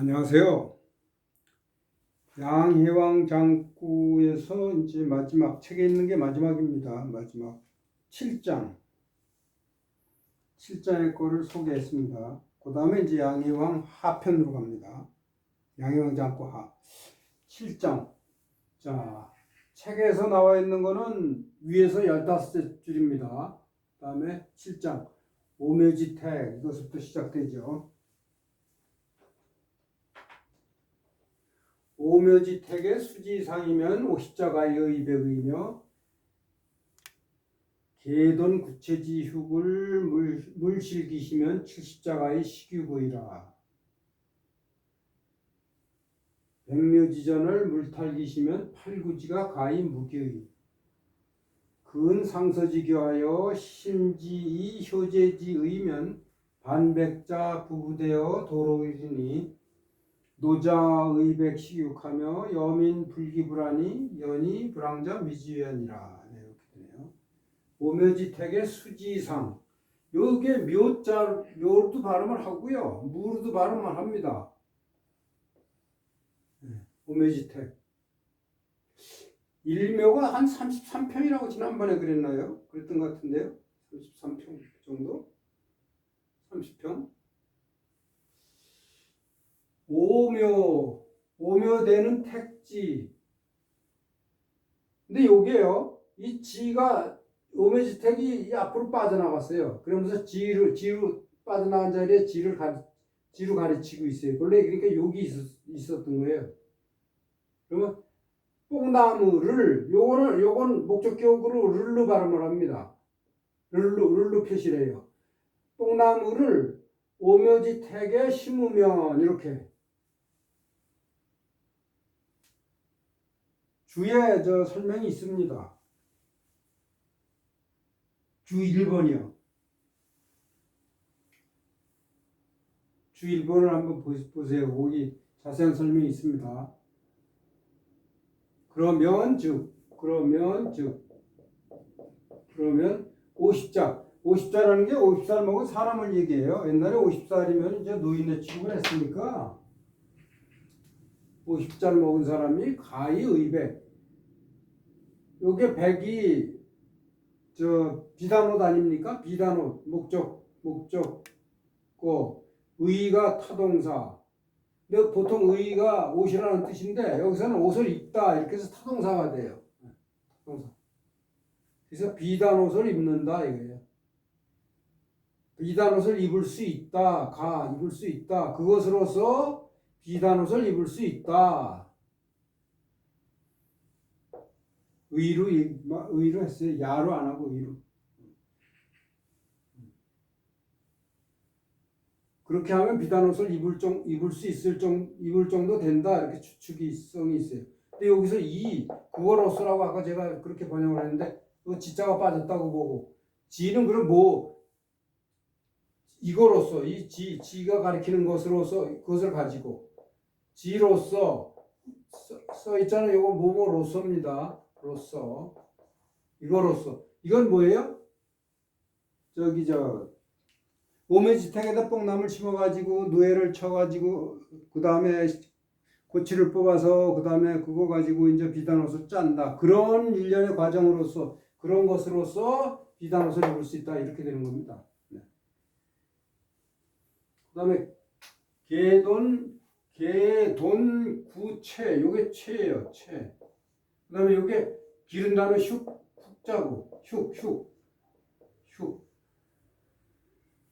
안녕하세요. 양해왕 장구에서 이제 마지막 책에 있는 게 마지막입니다. 마지막 7장. 7장의 거를 소개했습니다. 그 다음에 이제 양해왕 하편으로 갑니다. 양해왕 장구 하. 7장. 자, 책에서 나와 있는 거는 위에서 15줄입니다. 그 다음에 7장. 오묘지택. 이것부터 시작되죠. 오묘지택의 수지상이면 50자가의 의백이며 계돈 구체지 흉을 물실기시면 70자가의 식유고이라. 백묘지전을 물탈기시면 팔구지가 가히 무기의. 근상서지교하여 심지이 효제지의면 반백자 부부되어 도로이리니 노자의백 식육하며 여민 불기불하니 연이 불황자 미지연이라. 네, 이렇게 되네요. 오묘지택의 수지상. 요게 묘로도 발음을 하고요. 무로도 발음을 합니다. 네, 오묘지택. 일묘가 한 33평이라고 지난번에 그랬나요? 그랬던 것 같은데요. 33평 정도? 30평? 오묘되는 택지. 근데 요게요, 이 지가, 오묘지택이 앞으로 빠져나갔어요. 그러면서 지로 빠져나간 자리에 지로 가르치고 있어요. 원래 그러니까 여기 있었던 거예요. 그러면 뽕나무를, 요건 목적격으로 룰루 발음을 합니다. 룰루 표시를 해요. 뽕나무를 오묘지택에 심으면, 이렇게. 주에 설명이 있습니다. 주 1번이요. 주 1번을 한번 보세요. 거기 자세한 설명이 있습니다. 그러면 50자. 50자라는 게 50살 먹은 사람을 얘기해요. 옛날에 50살이면 이제 노인네 취급을 했으니까 50살 먹은 사람이 가히 의백. 요게 백이 비단옷 아닙니까? 비단옷. 목적고. 의가 타동사. 근데 보통 의가 옷이라는 뜻인데 여기서는 옷을 입다 이렇게 해서 타동사가 돼요. 타동사. 그래서 비단옷을 입는다 이거예요. 비단옷을 입을 수 있다. 입을 수 있다. 그것으로서 비단옷을 입을 수 있다. 의로 했어요. 야로 안 하고 의로. 그렇게 하면 비단옷을 입을 수 입을 정도 된다. 이렇게 추측성이 있어요. 근데 여기서 그거로서라고 아까 제가 그렇게 번역을 했는데 그 지자가 빠졌다고 보고 지는 그럼 이거로서 지가 가리키는 것으로서 그것을 가지고 지로서 써 있잖아요. 이거 뭐로서입니다. 로서. 이거로서. 이건 뭐예요? 오묘지택에다 뽕나무를 심어가지고 누에를 쳐가지고 그 다음에 고치를 뽑아서 그 다음에 그거 가지고 이제 비단옷을 짠다. 그런 일련의 과정으로서 그런 것으로서 비단옷을 입을 수 있다. 이렇게 되는 겁니다. 네. 그 다음에 개돈 구채. 요게 채예요. 채. 그 다음에 요게 기른다는 흉자고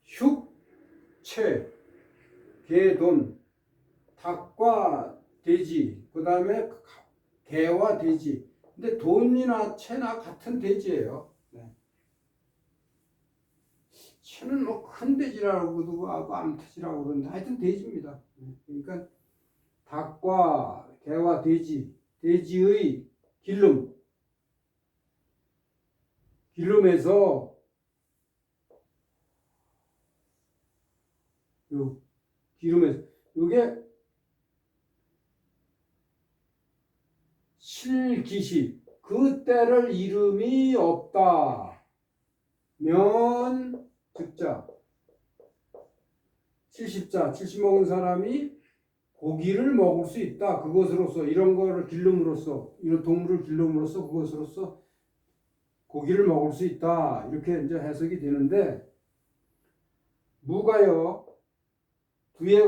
흉채, 개돈, 닭과 돼지, 그 다음에 개와 돼지. 근데 돈이나 채나 같은 돼지예요. 네. 채는 뭐 큰 돼지라고도 하고 암돼지라고 그러는데 하여튼 돼지입니다. 그러니까 닭과 개와 돼지의 기름에서 요게 실기시. 그 때를 이름이 없다. 면 즉자. 70자. 70 먹은 사람이 고기를 먹을 수 있다. 그것으로서 이런 거를 기름으로써 이런 동물을 기름으로써 그것으로서 고기를 먹을 수 있다. 이렇게 이제 해석이 되는데 무가요. 뒤에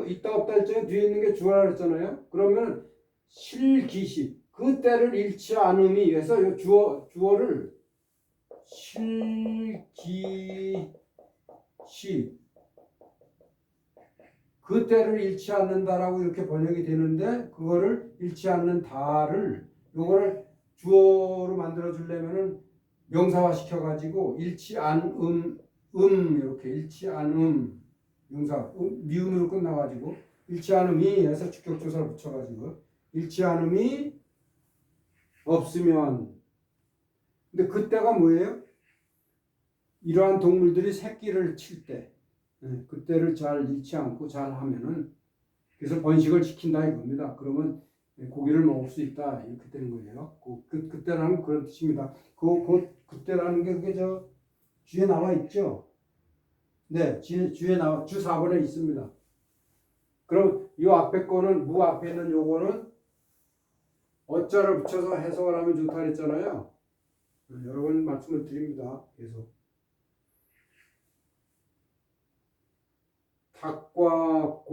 있다 없다 했잖아요. 뒤에 있는 게 주어라 그랬잖아요. 그러면 실기시 그 때를 잃지 않음이 해서 이 주어를 실기시 그 때를 잃지 않는다라고 이렇게 번역이 되는데 그거를 잃지 않는다를 요거를 주어로 만들어 주려면은 명사화 시켜 가지고 잃지 않음 이렇게 잃지 않음 명사 미음으로 끝나 가지고 잃지 않음이 해서 주격조사를 붙여 가지고 잃지 않음이 없으면 근데 그때가 뭐예요? 이러한 동물들이 새끼를 칠 때 그때를 잘 잃지 않고 잘 하면은 그래서 번식을 지킨다 이겁니다. 그러면 고기를 먹을 수 있다 이렇게 되는 거예요. 그때라는 그런 뜻입니다. 그때라는 게 그게 저 주에 나와 있죠. 네, 주에 나와 주 4번에 있습니다. 그럼 이 앞에 거는 무 앞에 있는 요거는 어자를 붙여서 해석을 하면 좋다 그랬잖아요. 여러 번 말씀을 드립니다. 계속. 닭과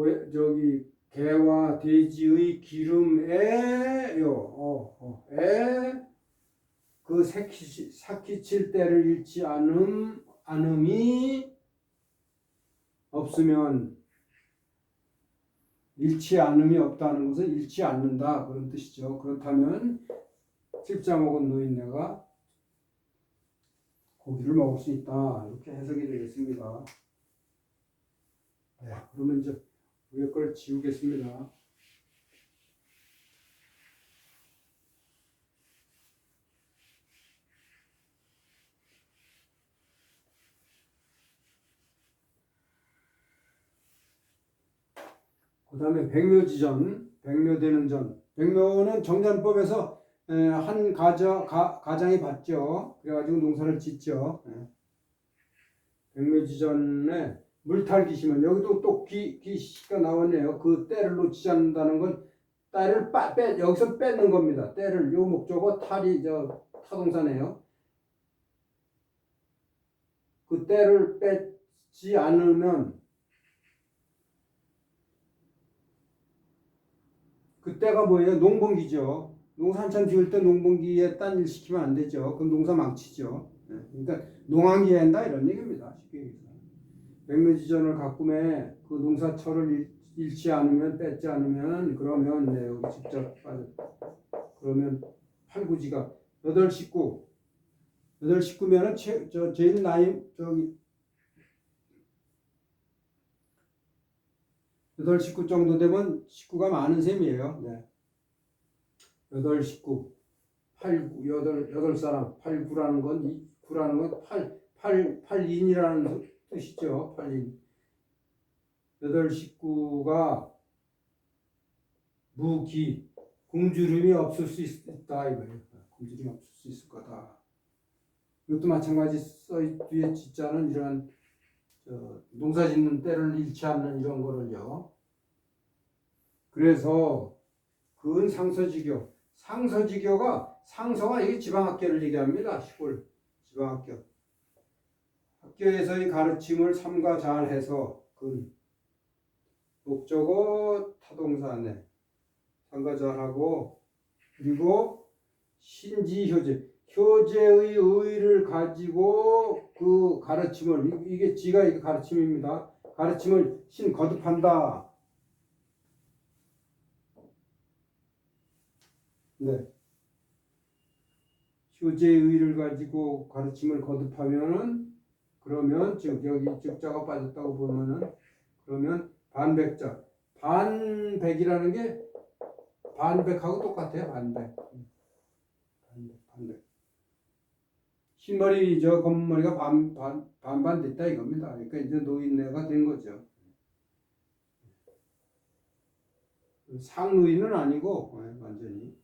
개와 돼지의 기름에요. 그 삭히칠 때를 잃지 않음이 없으면 잃지 않음이 없다는 것은 잃지 않는다 그런 뜻이죠. 그렇다면 칠자 먹은 노인네가 고기를 먹을 수 있다 이렇게 해석이 되겠습니다. 네, 그러면 이제 위에 걸 지우겠습니다. 그 다음에 백묘지전, 백묘되는 전. 백묘는 정전법에서 한 가장이 받죠. 그래가지고 농사를 짓죠. 백묘지전에 물탈기시면 여기도 또 기시가 나왔네요. 그 때를 놓치지 않는다는 건 때를 여기서 뺏는 겁니다. 때를 요 목적어 탈이 타동사네요. 그 때를 뺏지 않으면 그때가 뭐예요? 농번기죠. 농사 한참 지을 때 농번기에 딴 일 시키면 안 되죠. 그럼 농사 망치죠. 그러니까 농한기에 한다 이런 얘기입니다. 쉽게 얘기해서. 백묘지전을 가꾸매 그 농사철을 잃지 않으면 뺏지 않으면 그러면 여기 직접 그러면 팔구지가 8식구면은 제일 나이 8식구 정도 되면 식구가 많은 셈이에요. 네. 8식구 8사람 8구라는 건 9라는 건 8인이라는 뜻이죠. 8인 8식구가 무기 굶주림이 없을 수 있다 이거예요. 굶주림이 없을 수 있을 거다. 이것도 마찬가지 뒤에 지자는 이런 농사 짓는 때를 잃지 않는 이런 거를요. 그래서 그은 상서지교. 상서가 이게 지방학교를 얘기합니다. 시골 지방학교. 학교에서의 가르침을 삼가 잘해서 그 목적어 타동사네 삼가 잘하고 그리고 효제의 의의를 가지고 그 가르침을 이게 지가 이게 가르침입니다. 가르침을 거듭한다. 네. 효제의 의의를 가지고 가르침을 거듭하면은 그러면 여기 즉자가 빠졌다고 보면은 그러면 반백자 반백이라는 게 반백하고 똑같아요. 반백. 흰머리 검은 머리가 반반 됐다 이겁니다. 그러니까 이제 노인네가 된 거죠. 상노인은 아니고 완전히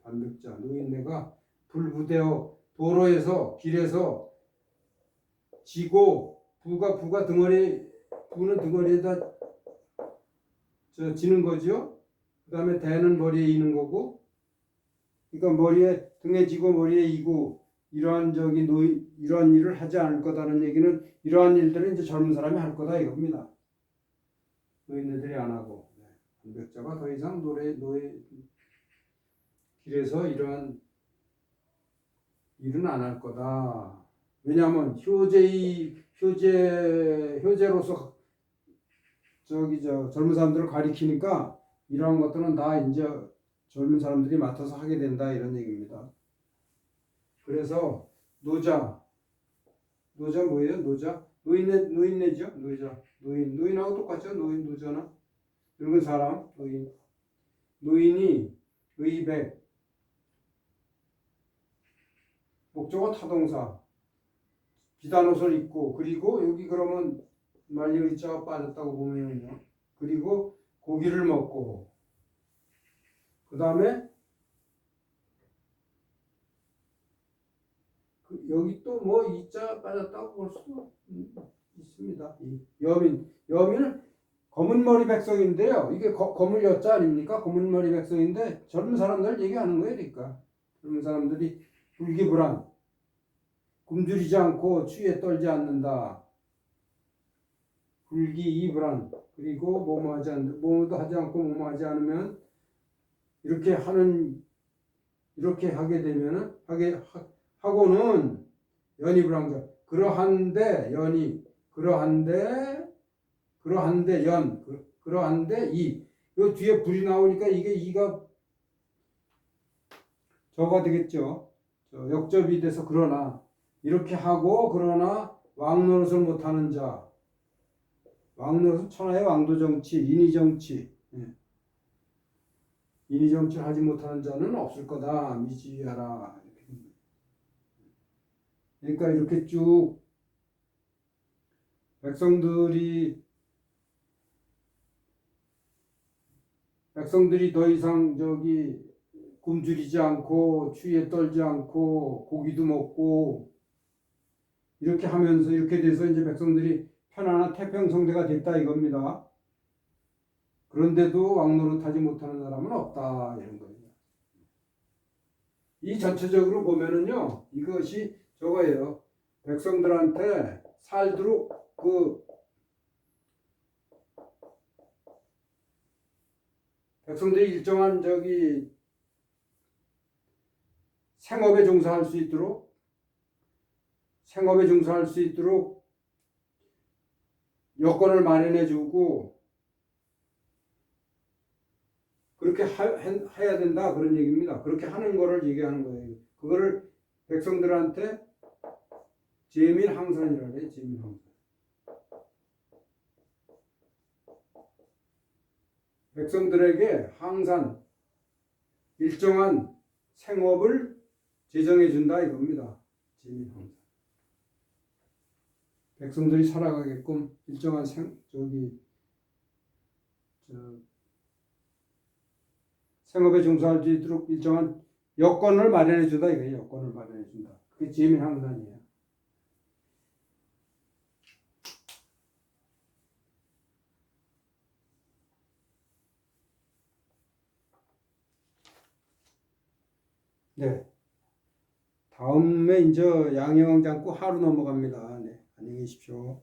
반백자 노인네가 불부대어 도로에서 길에서 지고 부는 등어리에다 지는 거죠. 그 다음에 대는 머리에 이는 거고, 그러니까 머리에 등에 지고 머리에 이고 이러한 이러한 일을 하지 않을 거다는 얘기는 이러한 일들은 이제 젊은 사람이 할 거다 이겁니다. 노인네들이 안 하고 반백자가 더 이상 노예 길에서 이러한 일은 안 할 거다. 왜냐하면 효제로서 젊은 사람들을 가리키니까 이러한 것들은 다 이제 젊은 사람들이 맡아서 하게 된다 이런 얘기입니다. 그래서 노자 뭐예요? 노인네죠? 노인하고 똑같죠? 노자나 늙은 사람 노인이 의백 목적어 타동사 비단옷을 입고 그리고 여기 그러면 말리 의자가 빠졌다고 보면요. 그리고 고기를 먹고 그 다음에 여기 또 뭐 이자 빠졌다고 볼 수도 있습니다. 여민은 검은 머리 백성인데요. 이게 검은 여자 아닙니까? 검은 머리 백성인데 젊은 사람들 얘기하는 거예요. 그러니까 젊은 사람들이 불기불안 굶주리지 않고 추위에 떨지 않는다. 불기이불안 그리고 뭐뭐도 하지 않고 뭐뭐하지 않으면 이렇게 하게 되면은 하고는 연이불안자 그러한데 그러한데 이 뒤에 불이 나오니까 이게 이가 저가 되겠죠. 역접이 돼서 그러나 이렇게 하고 그러나 왕노릇을 못하는 자 왕노릇은 천하의 왕도정치 인의정치 인의정치를 하지 못하는 자는 없을 거다. 미지하라. 그러니까 이렇게 쭉 백성들이 더 이상 굶주리지 않고 추위에 떨지 않고 고기도 먹고 이렇게 하면서 이렇게 돼서 이제 백성들이 편안한 태평성대가 됐다 이겁니다. 그런데도 왕노릇하지 못하는 사람은 없다 이런 거예요. 이 전체적으로 보면은요 이것이 저거예요. 백성들한테 살도록 백성들이 일정한 생업에 종사할 수 있도록 여건을 마련해 주고 그렇게 해야 된다 그런 얘기입니다. 그렇게 하는 거를 얘기하는 거예요. 그거를 백성들한테 제민항산이라고 해요. 제민항산. 백성들에게 항상 일정한 생업을 제정해 준다 이겁니다. 제민항산. 백성들이 살아가게끔 일정한 생업에 종사할 수 있도록 일정한 여건을 마련해 준다 이거예요. 여건을 마련해 준다. 그게 제민항산이에요. 네. 다음에 이제 양해왕 잡고 하루 넘어갑니다. 네. 안녕히 계십시오.